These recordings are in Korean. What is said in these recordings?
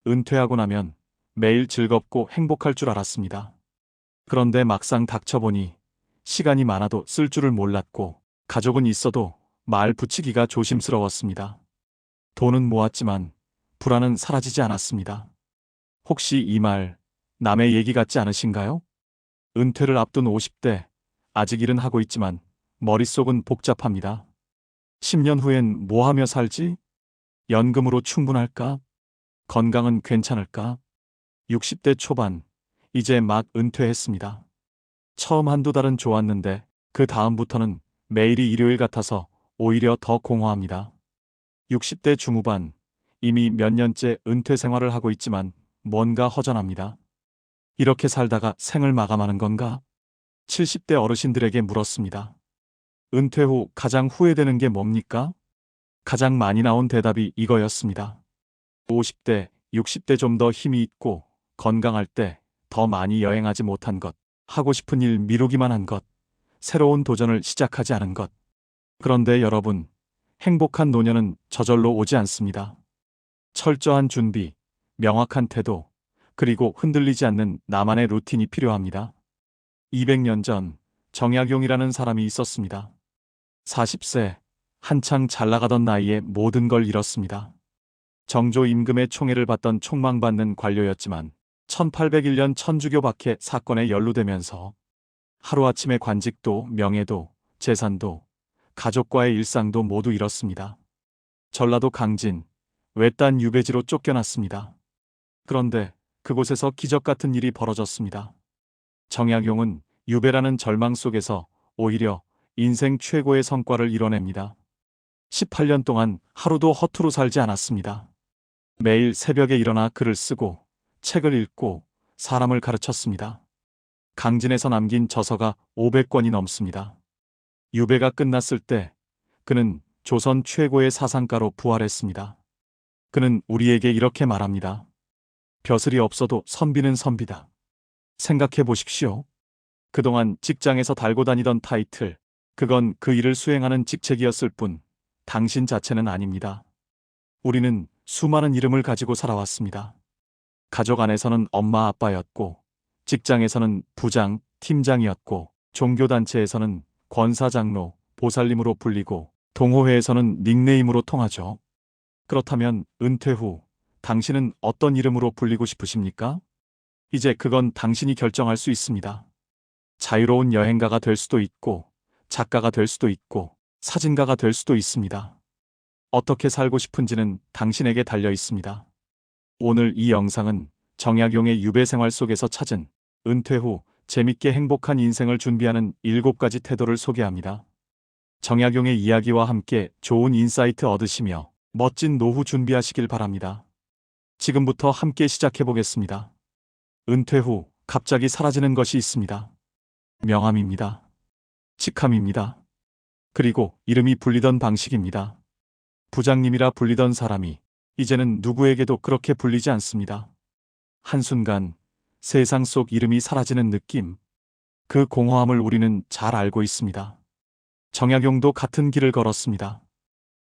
은퇴하고 나면 매일 즐겁고 행복할 줄 알았습니다. 그런데 막상 닥쳐보니 시간이 많아도 쓸 줄을 몰랐고 가족은 있어도 말 붙이기가 조심스러웠습니다. 돈은 모았지만 불안은 사라지지 않았습니다. 혹시 이 말 남의 얘기 같지 않으신가요? 은퇴를 앞둔 50대, 아직 일은 하고 있지만 머릿속은 복잡합니다. 10년 후엔 뭐 하며 살지? 연금으로 충분할까? 건강은 괜찮을까? 60대 초반, 이제 막 은퇴했습니다. 처음 한두 달은 좋았는데 그 다음부터는 매일이 일요일 같아서 오히려 더 공허합니다. 60대 중후반, 이미 몇 년째 은퇴 생활을 하고 있지만 뭔가 허전합니다. 이렇게 살다가 생을 마감하는 건가? 70대 어르신들에게 물었습니다. 은퇴 후 가장 후회되는 게 뭡니까? 가장 많이 나온 대답이 이거였습니다. 50대, 60대 좀 더 힘이 있고 건강할 때 더 많이 여행하지 못한 것, 하고 싶은 일 미루기만 한 것, 새로운 도전을 시작하지 않은 것. 그런데 여러분, 행복한 노년은 저절로 오지 않습니다. 철저한 준비, 명확한 태도, 그리고 흔들리지 않는 나만의 루틴이 필요합니다. 200년 전 정약용이라는 사람이 있었습니다. 40세, 한창 잘 나가던 나이에 모든 걸 잃었습니다. 정조 임금의 총애를 받던 촉망받는 관료였지만 1801년 천주교 박해 사건에 연루되면서 하루아침에 관직도 명예도 재산도 가족과의 일상도 모두 잃었습니다. 전라도 강진, 외딴 유배지로 쫓겨났습니다. 그런데 그곳에서 기적 같은 일이 벌어졌습니다. 정약용은 유배라는 절망 속에서 오히려 인생 최고의 성과를 이뤄냅니다. 18년 동안 하루도 허투루 살지 않았습니다. 매일 새벽에 일어나 글을 쓰고 책을 읽고 사람을 가르쳤습니다. 강진에서 남긴 저서가 500권이 넘습니다. 유배가 끝났을 때 그는 조선 최고의 사상가로 부활했습니다. 그는 우리에게 이렇게 말합니다. 벼슬이 없어도 선비는 선비다. 생각해 보십시오. 그동안 직장에서 달고 다니던 타이틀, 그건 그 일을 수행하는 직책이었을 뿐 당신 자체는 아닙니다. 우리는 수많은 이름을 가지고 살아왔습니다. 가족 안에서는 엄마 아빠였고, 직장에서는 부장, 팀장이었고, 종교단체에서는 권사장로, 보살님으로 불리고, 동호회에서는 닉네임으로 통하죠. 그렇다면 은퇴 후 당신은 어떤 이름으로 불리고 싶으십니까? 이제 그건 당신이 결정할 수 있습니다. 자유로운 여행가가 될 수도 있고, 작가가 될 수도 있고, 사진가가 될 수도 있습니다. 어떻게 살고 싶은지는 당신에게 달려 있습니다. 오늘 이 영상은 정약용의 유배 생활 속에서 찾은 은퇴 후 재밌게 행복한 인생을 준비하는 7가지 태도를 소개합니다. 정약용의 이야기와 함께 좋은 인사이트 얻으시며 멋진 노후 준비하시길 바랍니다. 지금부터 함께 시작해 보겠습니다. 은퇴 후 갑자기 사라지는 것이 있습니다. 명함입니다. 직함입니다. 그리고 이름이 불리던 방식입니다. 부장님이라 불리던 사람이 이제는 누구에게도 그렇게 불리지 않습니다. 한순간 세상 속 이름이 사라지는 느낌. 그 공허함을 우리는 잘 알고 있습니다. 정약용도 같은 길을 걸었습니다.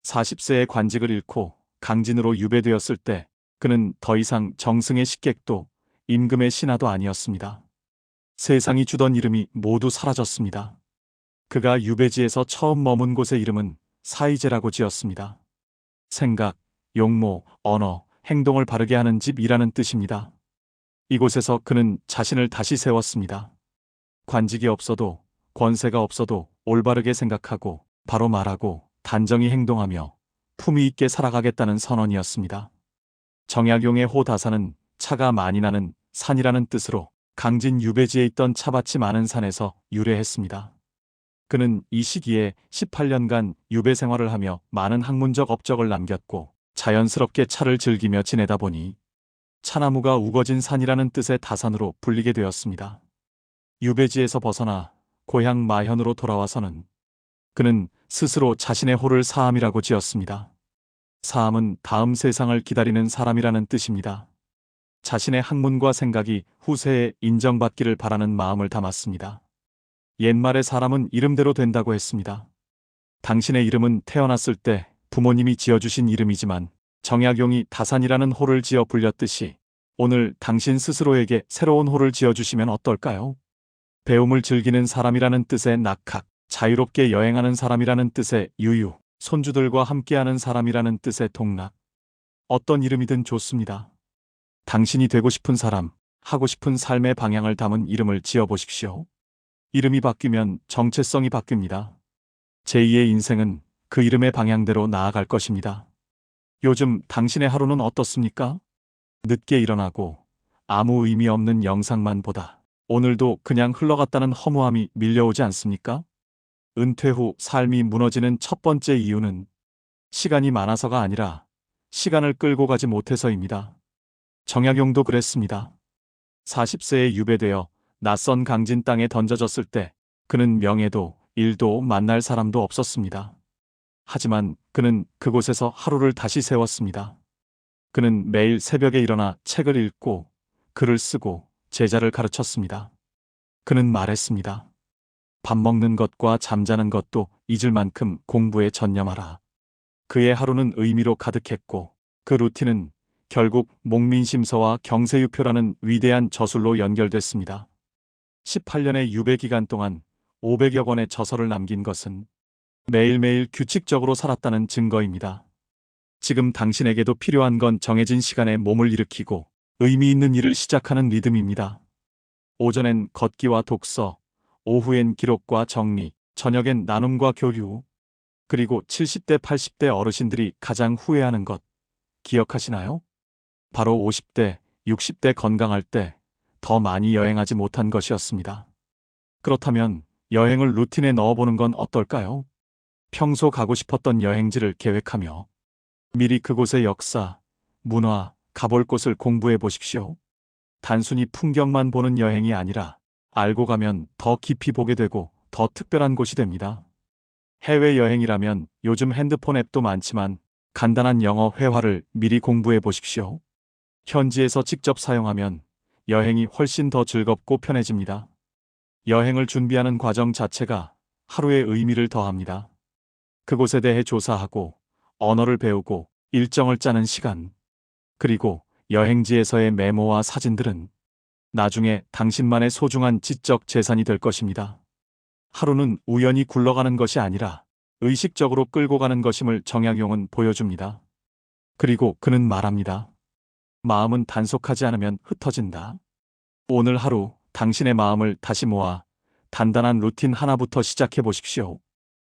40세의 관직을 잃고 강진으로 유배되었을 때 그는 더 이상 정승의 식객도 임금의 신하도 아니었습니다. 세상이 주던 이름이 모두 사라졌습니다. 그가 유배지에서 처음 머문 곳의 이름은 사이제라고 지었습니다. 생각, 용모, 언어, 행동을 바르게 하는 집이라는 뜻입니다. 이곳에서 그는 자신을 다시 세웠습니다. 관직이 없어도, 권세가 없어도 올바르게 생각하고 바로 말하고 단정히 행동하며 품위 있게 살아가겠다는 선언이었습니다. 정약용의 호다사는 차가 많이 나는 산이라는 뜻으로 강진 유배지에 있던 차밭이 많은 산에서 유래했습니다. 그는 이 시기에 18년간 유배 생활을 하며 많은 학문적 업적을 남겼고 자연스럽게 차를 즐기며 지내다 보니 차나무가 우거진 산이라는 뜻의 다산으로 불리게 되었습니다. 유배지에서 벗어나 고향 마현으로 돌아와서는 그는 스스로 자신의 호를 사암이라고 지었습니다. 사암은 다음 세상을 기다리는 사람이라는 뜻입니다. 자신의 학문과 생각이 후세에 인정받기를 바라는 마음을 담았습니다. 옛말에 사람은 이름대로 된다고 했습니다. 당신의 이름은 태어났을 때 부모님이 지어주신 이름이지만 정약용이 다산이라는 호를 지어 불렸듯이 오늘 당신 스스로에게 새로운 호를 지어주시면 어떨까요? 배움을 즐기는 사람이라는 뜻의 낙학, 자유롭게 여행하는 사람이라는 뜻의 유유, 손주들과 함께하는 사람이라는 뜻의 동락. 어떤 이름이든 좋습니다. 당신이 되고 싶은 사람, 하고 싶은 삶의 방향을 담은 이름을 지어보십시오. 이름이 바뀌면 정체성이 바뀝니다. 제2의 인생은 그 이름의 방향대로 나아갈 것입니다. 요즘 당신의 하루는 어떻습니까? 늦게 일어나고 아무 의미 없는 영상만 보다 오늘도 그냥 흘러갔다는 허무함이 밀려오지 않습니까? 은퇴 후 삶이 무너지는 첫 번째 이유는 시간이 많아서가 아니라 시간을 끌고 가지 못해서입니다. 정약용도 그랬습니다. 40세에 유배되어 낯선 강진 땅에 던져졌을 때 그는 명예도 일도 만날 사람도 없었습니다. 하지만 그는 그곳에서 하루를 다시 세웠습니다. 그는 매일 새벽에 일어나 책을 읽고 글을 쓰고 제자를 가르쳤습니다. 그는 말했습니다. 밥 먹는 것과 잠자는 것도 잊을 만큼 공부에 전념하라. 그의 하루는 의미로 가득했고 그 루틴은 결국 목민심서와 경세유표라는 위대한 저술로 연결됐습니다. 18년의 유배 기간 동안 500여 권의 저서를 남긴 것은 매일매일 규칙적으로 살았다는 증거입니다. 지금 당신에게도 필요한 건 정해진 시간에 몸을 일으키고 의미 있는 일을 시작하는 리듬입니다. 오전엔 걷기와 독서, 오후엔 기록과 정리, 저녁엔 나눔과 교류. 그리고 70대, 80대 어르신들이 가장 후회하는 것 기억하시나요? 바로 50대, 60대 건강할 때 더 많이 여행하지 못한 것이었습니다. 그렇다면 여행을 루틴에 넣어보는 건 어떨까요? 평소 가고 싶었던 여행지를 계획하며 미리 그곳의 역사, 문화, 가볼 곳을 공부해 보십시오. 단순히 풍경만 보는 여행이 아니라 알고 가면 더 깊이 보게 되고 더 특별한 곳이 됩니다. 해외여행이라면 요즘 핸드폰 앱도 많지만 간단한 영어 회화를 미리 공부해 보십시오. 현지에서 직접 사용하면 여행이 훨씬 더 즐겁고 편해집니다. 여행을 준비하는 과정 자체가 하루의 의미를 더합니다. 그곳에 대해 조사하고 언어를 배우고 일정을 짜는 시간, 그리고 여행지에서의 메모와 사진들은 나중에 당신만의 소중한 지적 재산이 될 것입니다. 하루는 우연히 굴러가는 것이 아니라 의식적으로 끌고 가는 것임을 정약용은 보여줍니다. 그리고 그는 말합니다. 마음은 단속하지 않으면 흩어진다. 오늘 하루 당신의 마음을 다시 모아 단단한 루틴 하나부터 시작해 보십시오.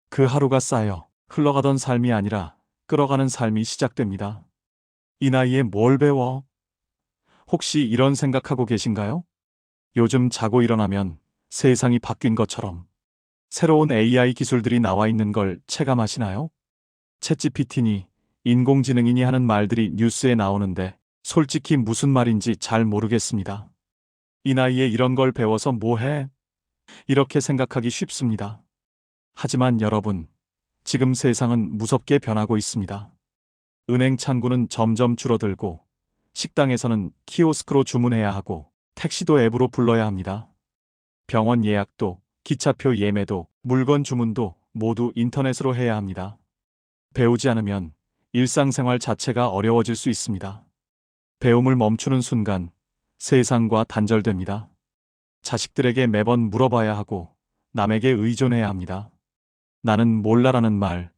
그 하루가 쌓여 흘러가던 삶이 아니라 끌어가는 삶이 시작됩니다. 이 나이에 뭘 배워? 혹시 이런 생각하고 계신가요? 요즘 자고 일어나면 세상이 바뀐 것처럼 새로운 AI 기술들이 나와 있는 걸 체감하시나요? 챗GPT니 인공지능이니 하는 말들이 뉴스에 나오는데 솔직히 무슨 말인지 잘 모르겠습니다. 이 나이에 이런 걸 배워서 뭐 해? 이렇게 생각하기 쉽습니다. 하지만 여러분, 지금 세상은 무섭게 변하고 있습니다. 은행 창구는 점점 줄어들고 식당에서는 키오스크로 주문해야 하고 택시도 앱으로 불러야 합니다. 병원 예약도 기차표 예매도 물건 주문도 모두 인터넷으로 해야 합니다. 배우지 않으면 일상생활 자체가 어려워질 수 있습니다. 배움을 멈추는 순간 세상과 단절됩니다. 자식들에게 매번 물어봐야 하고 남에게 의존해야 합니다. 나는 몰라라는 말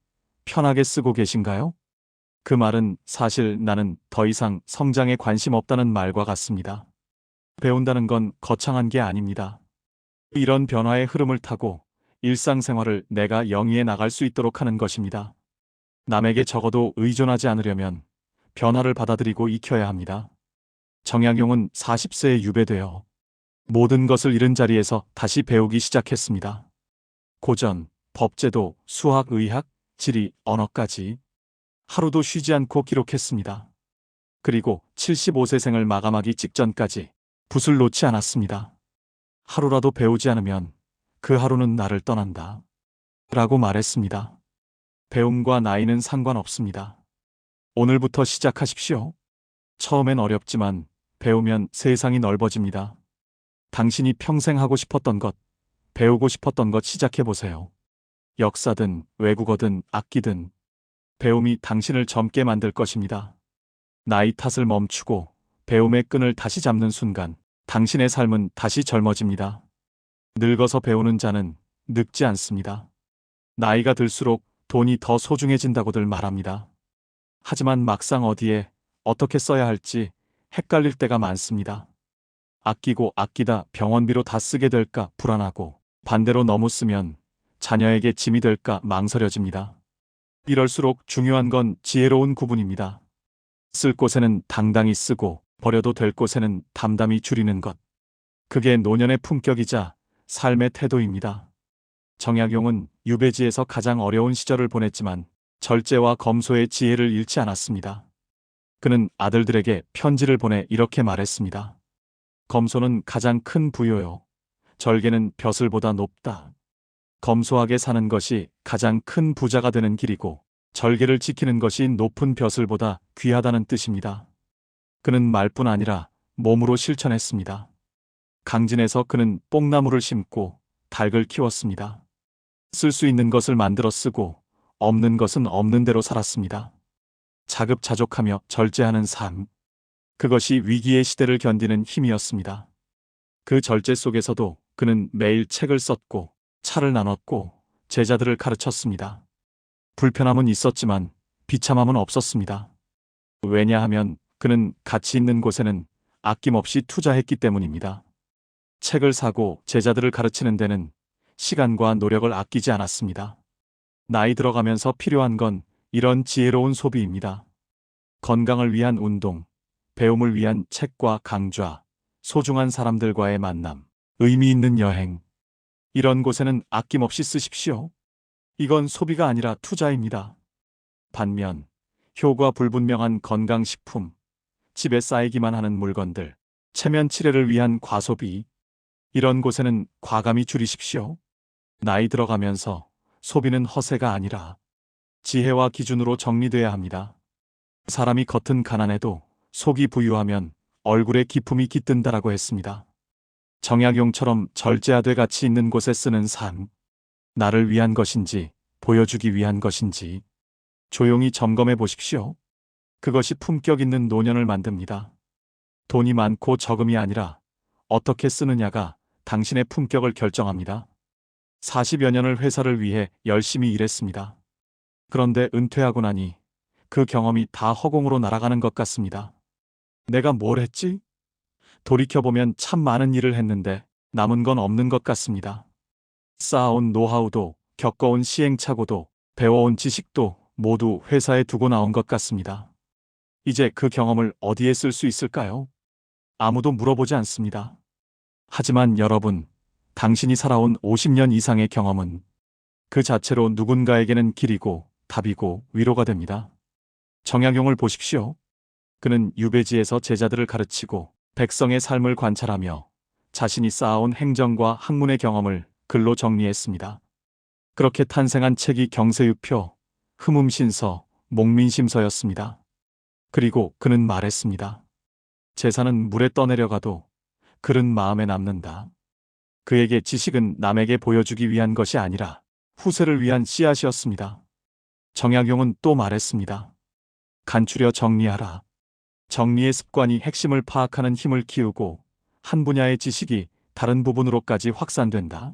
편하게 쓰고 계신가요? 그 말은 사실 나는 더 이상 성장에 관심 없다는 말과 같습니다. 배운다는 건 거창한 게 아닙니다. 이런 변화의 흐름을 타고 일상생활을 내가 영위해 나갈 수 있도록 하는 것입니다. 남에게 적어도 의존하지 않으려면 변화를 받아들이고 익혀야 합니다. 정약용은 40세에 유배되어 모든 것을 잃은 자리에서 다시 배우기 시작했습니다. 고전, 법제도, 수학, 의학, 지리, 언어까지 하루도 쉬지 않고 기록했습니다. 그리고 75세생을 마감하기 직전까지 붓을 놓지 않았습니다. 하루라도 배우지 않으면 그 하루는 나를 떠난다. 라고 말했습니다. 배움과 나이는 상관없습니다. 오늘부터 시작하십시오. 처음엔 어렵지만 배우면 세상이 넓어집니다. 당신이 평생 하고 싶었던 것, 배우고 싶었던 것 시작해보세요. 역사든 외국어든 악기든 배움이 당신을 젊게 만들 것입니다. 나이 탓을 멈추고 배움의 끈을 다시 잡는 순간 당신의 삶은 다시 젊어집니다. 늙어서 배우는 자는 늙지 않습니다. 나이가 들수록 돈이 더 소중해진다고들 말합니다. 하지만 막상 어디에 어떻게 써야 할지 헷갈릴 때가 많습니다. 아끼고 아끼다 병원비로 다 쓰게 될까 불안하고, 반대로 너무 쓰면 자녀에게 짐이 될까 망설여집니다. 이럴수록 중요한 건 지혜로운 구분입니다. 쓸 곳에는 당당히 쓰고 버려도 될 곳에는 담담히 줄이는 것. 그게 노년의 품격이자 삶의 태도입니다. 정약용은 유배지에서 가장 어려운 시절을 보냈지만 절제와 검소의 지혜를 잃지 않았습니다. 그는 아들들에게 편지를 보내 이렇게 말했습니다. 검소는 가장 큰 부요요. 절개는 벼슬보다 높다. 검소하게 사는 것이 가장 큰 부자가 되는 길이고, 절개를 지키는 것이 높은 벼슬보다 귀하다는 뜻입니다. 그는 말뿐 아니라 몸으로 실천했습니다. 강진에서 그는 뽕나무를 심고 닭을 키웠습니다. 쓸 수 있는 것을 만들어 쓰고 없는 것은 없는 대로 살았습니다. 자급자족하며 절제하는 삶. 그것이 위기의 시대를 견디는 힘이었습니다. 그 절제 속에서도 그는 매일 책을 썼고 차를 나눴고 제자들을 가르쳤습니다. 불편함은 있었지만 비참함은 없었습니다. 왜냐하면 그는 가치 있는 곳에는 아낌없이 투자했기 때문입니다. 책을 사고 제자들을 가르치는 데는 시간과 노력을 아끼지 않았습니다. 나이 들어가면서 필요한 건 이런 지혜로운 소비입니다. 건강을 위한 운동, 배움을 위한 책과 강좌, 소중한 사람들과의 만남, 의미 있는 여행. 이런 곳에는 아낌없이 쓰십시오. 이건 소비가 아니라 투자입니다. 반면 효과 불분명한 건강식품, 집에 쌓이기만 하는 물건들, 체면 칠해를 위한 과소비, 이런 곳에는 과감히 줄이십시오. 나이 들어가면서 소비는 허세가 아니라 지혜와 기준으로 정리돼야 합니다. 사람이 겉은 가난해도 속이 부유하면 얼굴에 기품이 깃든다라고 했습니다. 정약용처럼 절제하되 가치 있는 곳에 쓰는 삶. 나를 위한 것인지 보여주기 위한 것인지 조용히 점검해 보십시오. 그것이 품격 있는 노년을 만듭니다. 돈이 많고 적음이 아니라 어떻게 쓰느냐가 당신의 품격을 결정합니다. 40여 년을 회사를 위해 열심히 일했습니다. 그런데 은퇴하고 나니 그 경험이 다 허공으로 날아가는 것 같습니다. 내가 뭘 했지? 돌이켜보면 참 많은 일을 했는데 남은 건 없는 것 같습니다. 쌓아온 노하우도, 겪어온 시행착오도, 배워온 지식도 모두 회사에 두고 나온 것 같습니다. 이제 그 경험을 어디에 쓸 수 있을까요? 아무도 물어보지 않습니다. 하지만 여러분, 당신이 살아온 50년 이상의 경험은 그 자체로 누군가에게는 길이고 답이고 위로가 됩니다. 정약용을 보십시오. 그는 유배지에서 제자들을 가르치고 백성의 삶을 관찰하며 자신이 쌓아온 행정과 학문의 경험을 글로 정리했습니다. 그렇게 탄생한 책이 경세유표, 흠음신서, 목민심서였습니다. 그리고 그는 말했습니다. 재산은 물에 떠내려가도 글은 마음에 남는다. 그에게 지식은 남에게 보여주기 위한 것이 아니라 후세를 위한 씨앗이었습니다. 정약용은 또 말했습니다. 간추려 정리하라. 정리의 습관이 핵심을 파악하는 힘을 키우고 한 분야의 지식이 다른 부분으로까지 확산된다.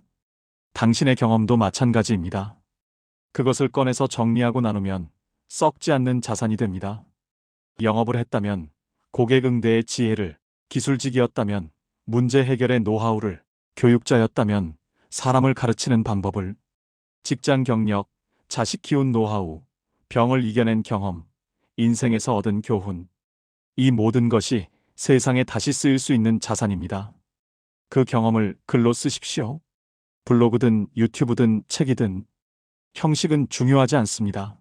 당신의 경험도 마찬가지입니다. 그것을 꺼내서 정리하고 나누면 썩지 않는 자산이 됩니다. 영업을 했다면 고객 응대의 지혜를, 기술직이었다면 문제 해결의 노하우를, 교육자였다면 사람을 가르치는 방법을, 직장 경력, 자식 키운 노하우, 병을 이겨낸 경험, 인생에서 얻은 교훈. 이 모든 것이 세상에 다시 쓰일 수 있는 자산입니다. 그 경험을 글로 쓰십시오. 블로그든 유튜브든 책이든 형식은 중요하지 않습니다.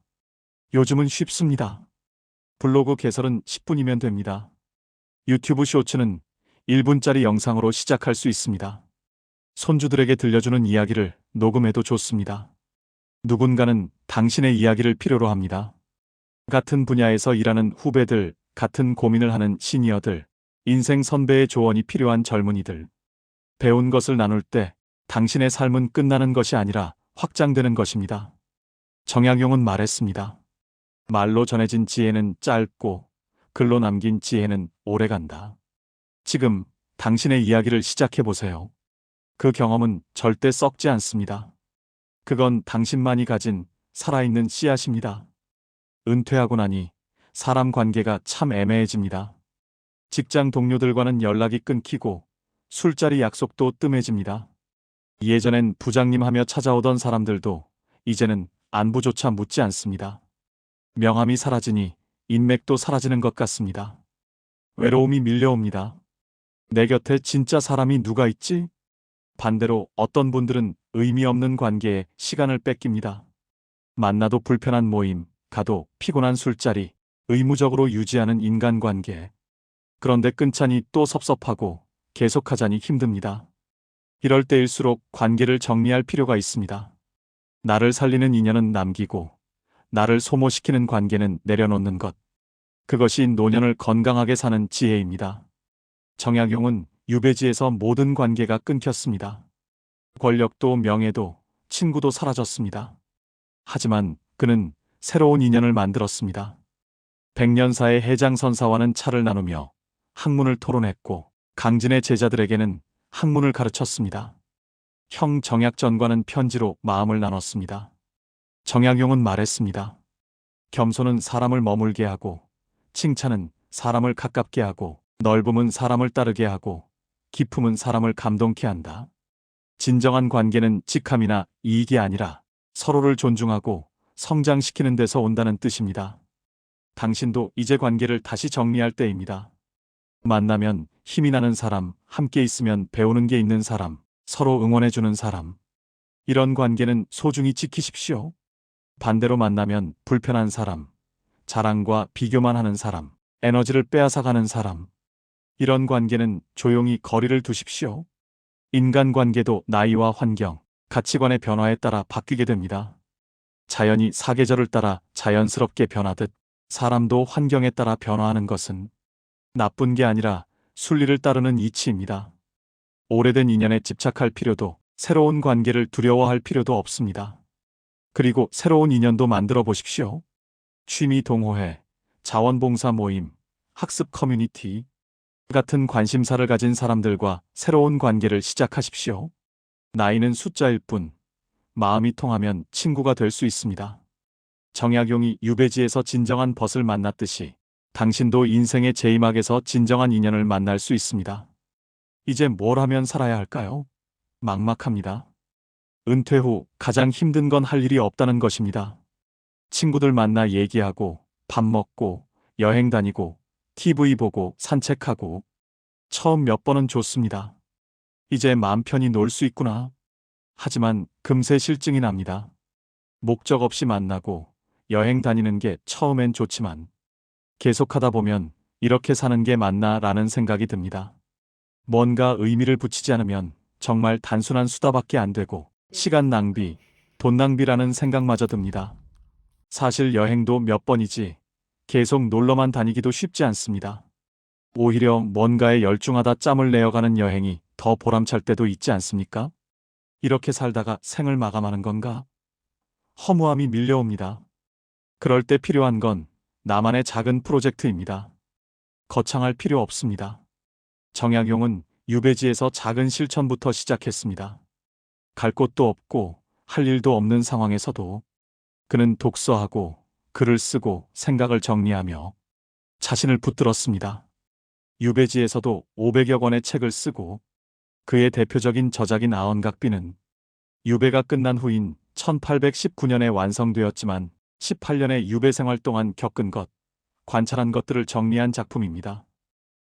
요즘은 쉽습니다. 블로그 개설은 10분이면 됩니다. 유튜브 쇼츠는 1분짜리 영상으로 시작할 수 있습니다. 손주들에게 들려주는 이야기를 녹음해도 좋습니다. 누군가는 당신의 이야기를 필요로 합니다. 같은 분야에서 일하는 후배들, 같은 고민을 하는 시니어들, 인생 선배의 조언이 필요한 젊은이들. 배운 것을 나눌 때 당신의 삶은 끝나는 것이 아니라 확장되는 것입니다. 정약용은 말했습니다. 말로 전해진 지혜는 짧고 글로 남긴 지혜는 오래간다. 지금 당신의 이야기를 시작해보세요. 그 경험은 절대 썩지 않습니다. 그건 당신만이 가진 살아있는 씨앗입니다. 은퇴하고 나니 사람 관계가 참 애매해집니다. 직장 동료들과는 연락이 끊기고 술자리 약속도 뜸해집니다. 예전엔 부장님 하며 찾아오던 사람들도 이제는 안부조차 묻지 않습니다. 명함이 사라지니 인맥도 사라지는 것 같습니다. 외로움이 밀려옵니다. 내 곁에 진짜 사람이 누가 있지? 반대로 어떤 분들은 의미 없는 관계에 시간을 뺏깁니다. 만나도 불편한 모임, 가도 피곤한 술자리, 의무적으로 유지하는 인간관계. 그런데 끊자니 또 섭섭하고 계속하자니 힘듭니다. 이럴 때일수록 관계를 정리할 필요가 있습니다. 나를 살리는 인연은 남기고 나를 소모시키는 관계는 내려놓는 것. 그것이 노년을 건강하게 사는 지혜입니다. 정약용은 유배지에서 모든 관계가 끊겼습니다. 권력도 명예도 친구도 사라졌습니다. 하지만 그는 새로운 인연을 만들었습니다. 백년사의 해장선사와는 차를 나누며 학문을 토론했고 강진의 제자들에게는 학문을 가르쳤습니다. 형 정약전과는 편지로 마음을 나눴습니다. 정약용은 말했습니다. 겸손은 사람을 머물게 하고 칭찬은 사람을 가깝게 하고 넓음은 사람을 따르게 하고 기품은 사람을 감동케 한다. 진정한 관계는 직함이나 이익이 아니라 서로를 존중하고 성장시키는 데서 온다는 뜻입니다. 당신도 이제 관계를 다시 정리할 때입니다. 만나면 힘이 나는 사람, 함께 있으면 배우는 게 있는 사람, 서로 응원해주는 사람. 이런 관계는 소중히 지키십시오. 반대로 만나면 불편한 사람, 자랑과 비교만 하는 사람, 에너지를 빼앗아가는 사람. 이런 관계는 조용히 거리를 두십시오. 인간관계도 나이와 환경, 가치관의 변화에 따라 바뀌게 됩니다. 자연이 사계절을 따라 자연스럽게 변하듯 사람도 환경에 따라 변화하는 것은 나쁜 게 아니라 순리를 따르는 이치입니다. 오래된 인연에 집착할 필요도 새로운 관계를 두려워할 필요도 없습니다. 그리고 새로운 인연도 만들어 보십시오. 취미 동호회, 자원봉사 모임, 학습 커뮤니티 같은 관심사를 가진 사람들과 새로운 관계를 시작하십시오. 나이는 숫자일 뿐 마음이 통하면 친구가 될 수 있습니다. 정약용이 유배지에서 진정한 벗을 만났듯이 당신도 인생의 제이막에서 진정한 인연을 만날 수 있습니다. 이제 뭘 하면 살아야 할까요? 막막합니다. 은퇴 후 가장 힘든 건 할 일이 없다는 것입니다. 친구들 만나 얘기하고 밥 먹고 여행 다니고 TV 보고 산책하고 처음 몇 번은 좋습니다. 이제 마음 편히 놀 수 있구나. 하지만 금세 실증이 납니다. 목적 없이 만나고 여행 다니는 게 처음엔 좋지만 계속하다 보면 이렇게 사는 게 맞나 라는 생각이 듭니다. 뭔가 의미를 붙이지 않으면 정말 단순한 수다밖에 안 되고 시간 낭비, 돈 낭비라는 생각마저 듭니다. 사실 여행도 몇 번이지 계속 놀러만 다니기도 쉽지 않습니다. 오히려 뭔가에 열중하다 짬을 내어가는 여행이 더 보람찰 때도 있지 않습니까? 이렇게 살다가 생을 마감하는 건가? 허무함이 밀려옵니다. 그럴 때 필요한 건 나만의 작은 프로젝트입니다. 거창할 필요 없습니다. 정약용은 유배지에서 작은 실천부터 시작했습니다. 갈 곳도 없고 할 일도 없는 상황에서도 그는 독서하고 글을 쓰고 생각을 정리하며 자신을 붙들었습니다. 유배지에서도 500여 권의 책을 쓰고 그의 대표적인 저작인 아언각비는 유배가 끝난 후인 1819년에 완성되었지만 18년의 유배 생활 동안 겪은 것, 관찰한 것들을 정리한 작품입니다.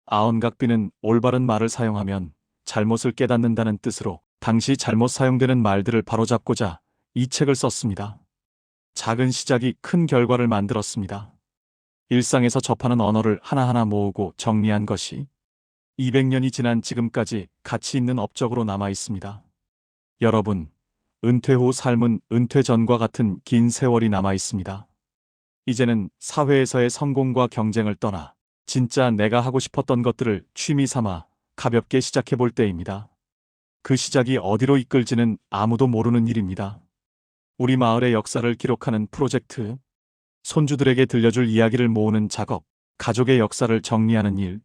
아언각비는 올바른 말을 사용하면 잘못을 깨닫는다는 뜻으로 당시 잘못 사용되는 말들을 바로잡고자 이 책을 썼습니다. 작은 시작이 큰 결과를 만들었습니다. 일상에서 접하는 언어를 하나하나 모으고 정리한 것이 200년이 지난 지금까지 가치 있는 업적으로 남아 있습니다. 여러분, 은퇴 후 삶은 은퇴 전과 같은 긴 세월이 남아 있습니다. 이제는 사회에서의 성공과 경쟁을 떠나 진짜 내가 하고 싶었던 것들을 취미 삼아 가볍게 시작해 볼 때입니다. 그 시작이 어디로 이끌지는 아무도 모르는 일입니다. 우리 마을의 역사를 기록하는 프로젝트, 손주들에게 들려줄 이야기를 모으는 작업, 가족의 역사를 정리하는 일,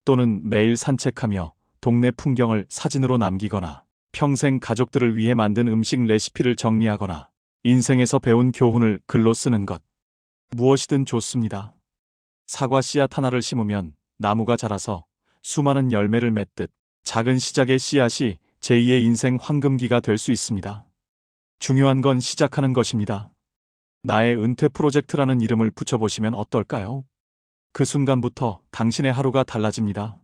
또는 매일 산책하며 동네 풍경을 사진으로 남기거나 평생 가족들을 위해 만든 음식 레시피를 정리하거나 인생에서 배운 교훈을 글로 쓰는 것. 무엇이든 좋습니다. 사과 씨앗 하나를 심으면 나무가 자라서 수많은 열매를 맺듯 작은 시작의 씨앗이 제2의 인생 황금기가 될 수 있습니다. 중요한 건 시작하는 것입니다. 나의 은퇴 프로젝트라는 이름을 붙여보시면 어떨까요? 그 순간부터 당신의 하루가 달라집니다.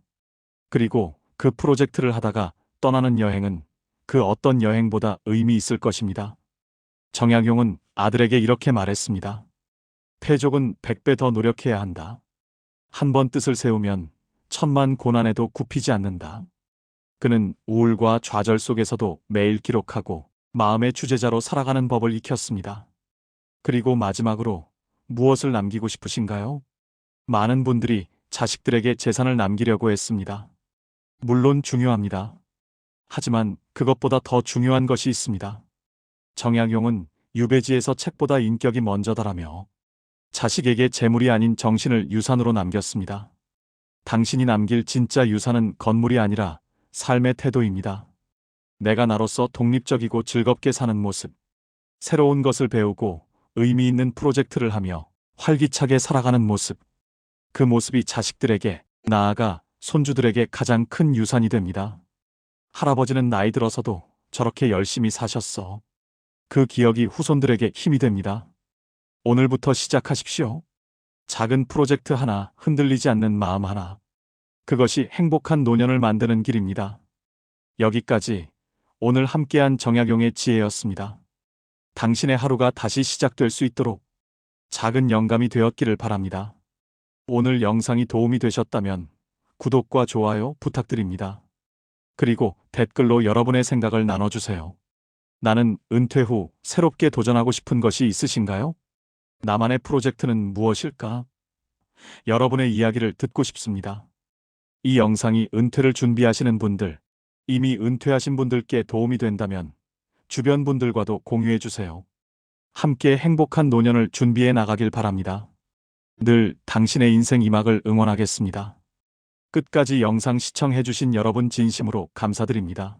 그리고 그 프로젝트를 하다가 떠나는 여행은 그 어떤 여행보다 의미 있을 것입니다. 정약용은 아들에게 이렇게 말했습니다. 패족은 100배 더 노력해야 한다. 한 번 뜻을 세우면 천만 고난에도 굽히지 않는다. 그는 우울과 좌절 속에서도 매일 기록하고 마음의 주제자로 살아가는 법을 익혔습니다. 그리고 마지막으로 무엇을 남기고 싶으신가요? 많은 분들이 자식들에게 재산을 남기려고 했습니다. 물론 중요합니다. 하지만 그것보다 더 중요한 것이 있습니다. 정약용은 유배지에서 책보다 인격이 먼저다라며 자식에게 재물이 아닌 정신을 유산으로 남겼습니다. 당신이 남길 진짜 유산은 건물이 아니라 삶의 태도입니다. 내가 나로서 독립적이고 즐겁게 사는 모습, 새로운 것을 배우고 의미 있는 프로젝트를 하며 활기차게 살아가는 모습, 그 모습이 자식들에게, 나아가 손주들에게 가장 큰 유산이 됩니다. 할아버지는 나이 들어서도 저렇게 열심히 사셨어. 그 기억이 후손들에게 힘이 됩니다. 오늘부터 시작하십시오. 작은 프로젝트 하나, 흔들리지 않는 마음 하나. 그것이 행복한 노년을 만드는 길입니다. 여기까지 오늘 함께한 정약용의 지혜였습니다. 당신의 하루가 다시 시작될 수 있도록 작은 영감이 되었기를 바랍니다. 오늘 영상이 도움이 되셨다면 구독과 좋아요 부탁드립니다. 그리고 댓글로 여러분의 생각을 나눠주세요. 나는 은퇴 후 새롭게 도전하고 싶은 것이 있으신가요? 나만의 프로젝트는 무엇일까? 여러분의 이야기를 듣고 싶습니다. 이 영상이 은퇴를 준비하시는 분들, 이미 은퇴하신 분들께 도움이 된다면 주변 분들과도 공유해 주세요. 함께 행복한 노년을 준비해 나가길 바랍니다. 늘 당신의 인생 2막을 응원하겠습니다. 끝까지 영상 시청해 주신 여러분 진심으로 감사드립니다.